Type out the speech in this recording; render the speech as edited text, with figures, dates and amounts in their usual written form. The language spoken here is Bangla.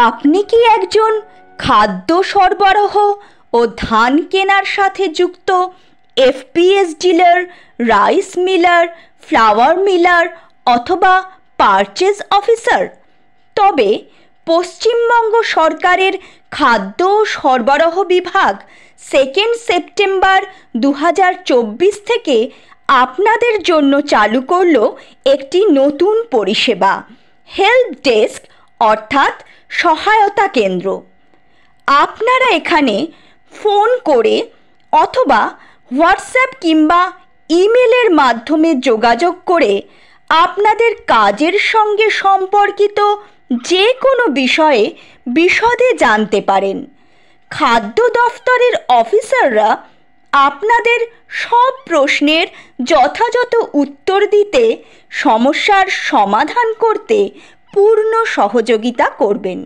আপনি কি একজন খাদ্য সরবরাহ ও ধান কেনার সাথে যুক্ত FPS dealer, rice Miller, flower Miller অথবা পারচেজ অফিসার? তবে পশ্চিমবঙ্গ সরকারের খাদ্য ও সরবরাহ বিভাগ 2 সেপ্টেম্বর 2024 থেকে আপনাদের জন্য চালু করল একটি নতুন পরিষেবা, হেল্প ডেস্ক অর্থাৎ সহায়তা কেন্দ্র। আপনারা এখানে ফোন করে অথবা হোয়াটসঅ্যাপ কিংবা ইমেলের মাধ্যমে যোগাযোগ করে আপনাদের কাজের সঙ্গে সম্পর্কিত যে কোনো বিষয়ে বিশদে জানতে পারেন। খাদ্য দফতরের অফিসাররা আপনাদের সব প্রশ্নের যথাযথ উত্তর দিতে, সমস্যার সমাধান করতে পূর্ণ সহযোগিতা করবেন।